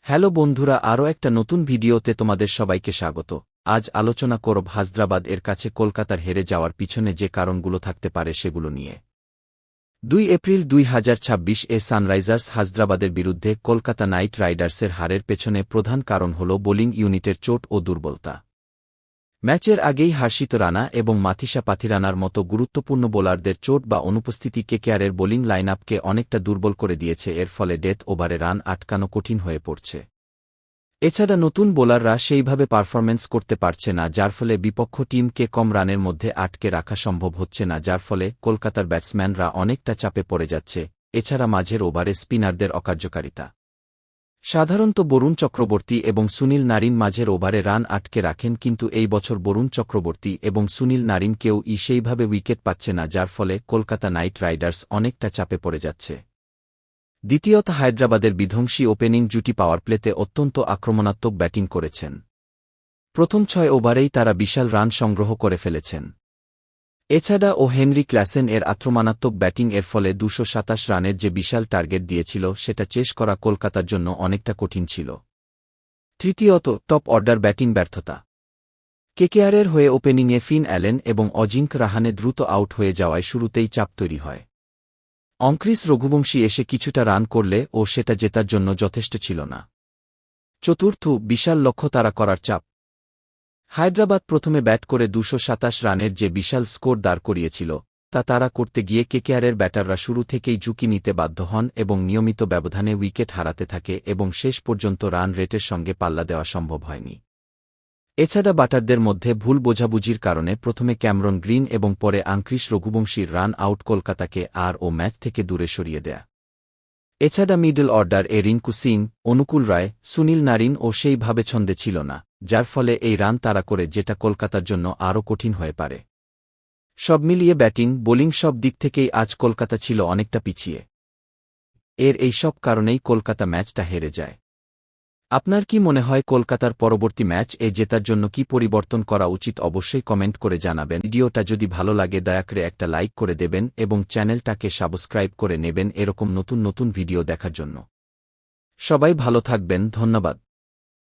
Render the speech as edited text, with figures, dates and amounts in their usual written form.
Hello বন্ধুরা, আরও একটা নতুন ভিডিওতে তোমাদের সবাইকে স্বাগত। আজ আলোচনা করব হায়দ্রাবাদ এর কাছে কলকাতার হেরে যাওয়ার পিছনে যে কারণগুলো থাকতে পারে সেগুলো নিয়ে। 2 এপ্রিল 2026 এ সানরাইজার্স হায়দ্রাবাদের বিরুদ্ধে কলকাতা নাইট রাইডার্সের হারের পেছনে প্রধান কারণ হল বোলিং ইউনিটের চোট ও দুর্বলতা। ম্যাচের আগেই হর্ষিত রানা এবং মাথিসা পাথিরানার মতো গুরুত্বপূর্ণ বোলারদের চোট বা অনুপস্থিতি কেকেআরের বোলিং লাইনআপকে অনেকটা দুর্বল করে দিয়েছে। এর ফলে ডেথ ওভারে রান আটকানো কঠিন হয়ে পড়ছে। এছাড়া নতুন বোলাররা সেইভাবে পারফরম্যান্স করতে পারছে না, যার ফলে বিপক্ষ টিমকে কম রানের মধ্যে আটকে রাখা সম্ভব হচ্ছে না, যার ফলে কলকাতার ব্যাটসম্যানরা অনেকটা চাপে পড়ে যাচ্ছে। এছাড়া মাঝের ওভারে স্পিনারদের অকার্যকারিতা। সাধারণত বরুণ চক্রবর্তী এবং সুনীল নারিন মাঝের ওভারে রান আটকে রাখেন, কিন্তু এই বছর বরুণ চক্রবর্তী এবং সুনীল নারিন কেউ সেইভাবে উইকেট পাচ্ছে না, যার ফলে কলকাতা নাইট রাইডার্স অনেকটা চাপে পড়ে যাচ্ছে। দ্বিতীয়ত, হায়দ্রাবাদের বিধ্বংসী ওপেনিং জুটি পাওয়ার প্লেতে অত্যন্ত আক্রমণাত্মক ব্যাটিং করেছেন। প্রথম 6 ওভারেই তারা বিশাল রান সংগ্রহ করে ফেলেছেন। এছাড়া হেনরি ক্লাসেন এর আক্রমণাত্মক ব্যাটিং এর ফলে 227 রানের যে বিশাল টার্গেট দিয়েছিল সেটা চেস করা কলকাতার জন্য অনেকটা কঠিন ছিল। তৃতীয়ত, টপ অর্ডার ব্যাটিং ব্যর্থতা। কেকেআরের হয়ে ওপেনিংয়ে ফিন অ্যালেন এবং অজিঙ্ক রাহানে দ্রুত আউট হয়ে যাওয়ায় শুরুতেই চাপ তৈরি হয়। অঙ্ক্রিস রঘুবংশী এসে কিছুটা রান করলে সেটা জেতার জন্য যথেষ্ট ছিল না। চতুর্থ, বিশাল লক্ষ্য তাড়া করার চাপ। হায়দ্রাবাদ প্রথমে ব্যাট করে 227 রানের যে বিশাল স্কোর দাঁড় করিয়েছিল তা তাড়া করতে গিয়ে কেকেআরের ব্যাটাররা শুরু থেকেই ঝুঁকি নিতে বাধ্য হন এবং নিয়মিত ব্যবধানে উইকেট হারাতে থাকে এবং শেষ পর্যন্ত রান রেটের সঙ্গে পাল্লা দেওয়া সম্ভব হয়নি। এছাড়া ব্যাটারদের মধ্যে ভুল বোঝাবুঝির কারণে প্রথমে ক্যামরন গ্রিন এবং পরে অঙ্ক্রিস রঘুবংশীর রান আউট কলকাতাকে ম্যাচ থেকে দূরে সরিয়ে দেয়া। এছাড়া মিডল অর্ডার রিঙ্কু সিং, অনুকূল রায়, সুনীল নারিন সেইভাবে ছন্দে ছিল না, যার ফলে এই রান তাড়া করে যেটা কলকাতার জন্য আরও কঠিন হয়ে পারে। সব মিলিয়ে ব্যাটিং বোলিং সব দিক থেকেই আজ কলকাতা ছিল অনেকটা পিছিয়ে। এই সব কারণেই কলকাতা ম্যাচটা হেরে যায়। আপনার কি মনে হয় কলকাতার পরবর্তী ম্যাচ জেতার জন্য কি পরিবর্তন করা উচিত? অবশ্যই কমেন্ট করে জানাবেন। ভিডিওটা যদি ভালো লাগে দয়া করে একটা লাইক করে দেবেন এবং চ্যানেলটাকে সাবস্ক্রাইব করে নেবেন এরকম নতুন নতুন ভিডিও দেখার জন্য। সবাই ভালো থাকবেন, ধন্যবাদ।